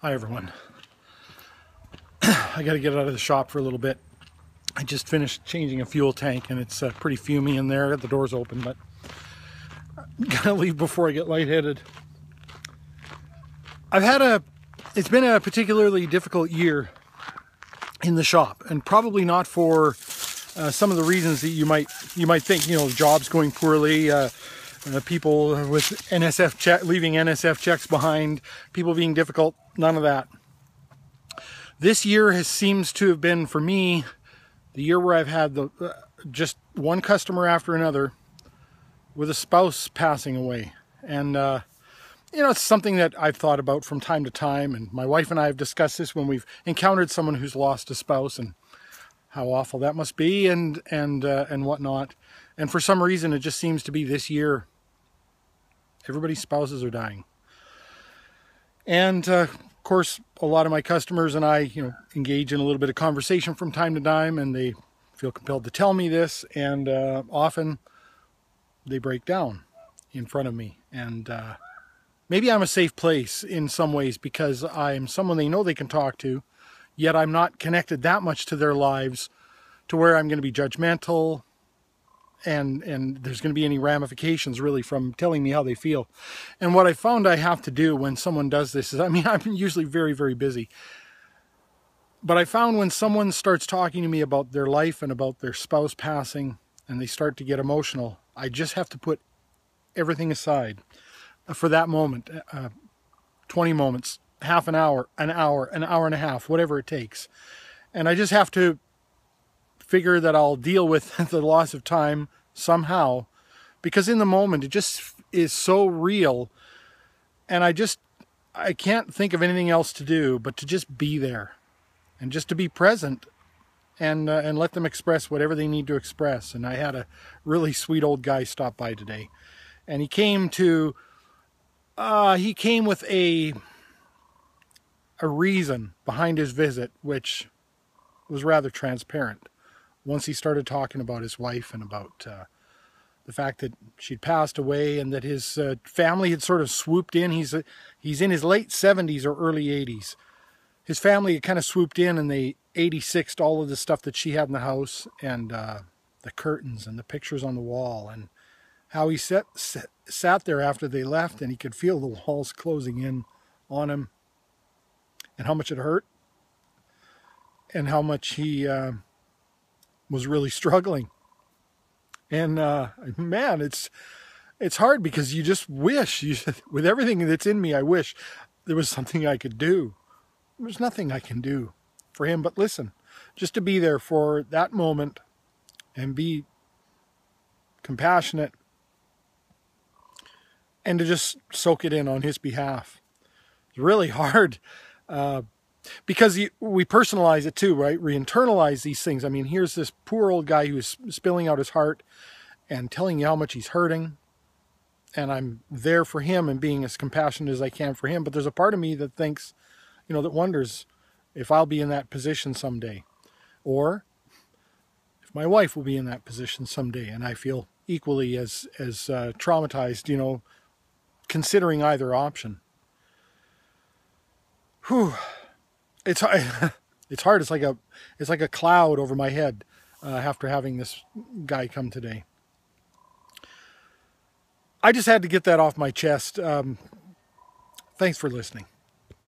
Hi everyone. I got to get out of the shop for a little bit. I just finished changing a fuel tank and it's pretty fumy in there. The door's open, but I'm gonna leave before I get lightheaded. It's been a particularly difficult year in the shop, and probably not for some of the reasons that you might think. Jobs going poorly, people with leaving NSF checks behind, people being difficult. None of that. This year seems to have been, for me, the year where I've had just one customer after another with a spouse passing away. And, it's something that I've thought about from time to time. And my wife and I have discussed this when we've encountered someone who's lost a spouse and how awful that must be and whatnot. And for some reason, it just seems to be this year, everybody's spouses are dying. And, of course, a lot of my customers and I, engage in a little bit of conversation from time to time, and they feel compelled to tell me this, and often they break down in front of me. And maybe I'm a safe place in some ways because I'm someone they know they can talk to, yet I'm not connected that much to their lives to where I'm going to be judgmental and there's going to be any ramifications really from telling me how they feel. And what I found I have to do when someone does this is, I'm usually very, very busy. But I found when someone starts talking to me about their life and about their spouse passing and they start to get emotional, I just have to put everything aside for that moment, 20 moments, half an hour, an hour and a half, whatever it takes. And I just have to figure that I'll deal with the loss of time somehow, because in the moment it just is so real, and I can't think of anything else to do but to just be there and just to be present and let them express whatever they need to express. And I had a really sweet old guy stop by today, and he came with a reason behind his visit, which was rather transparent. Once he started talking about his wife and about the fact that she'd passed away and that his family had sort of swooped in. He's in his late 70s or early 80s. His family had kind of swooped in and they 86'd all of the stuff that she had in the house, and the curtains and the pictures on the wall, and how he sat there after they left and he could feel the walls closing in on him, and how much it hurt and how much he was really struggling. And man, it's hard because you just wish, with everything that's in me, I wish there was something I could do. There's nothing I can do for him but listen, just to be there for that moment and be compassionate and to just soak it in on his behalf. It's really hard. Because we personalize it too, right? We internalize these things. I mean, here's this poor old guy who's spilling out his heart and telling you how much he's hurting. And I'm there for him and being as compassionate as I can for him. But there's a part of me that thinks, that wonders if I'll be in that position someday. Or if my wife will be in that position someday. And I feel equally as traumatized, considering either option. Whew. It's hard. It's like a cloud over my head after having this guy come today. I just had to get that off my chest. Thanks for listening.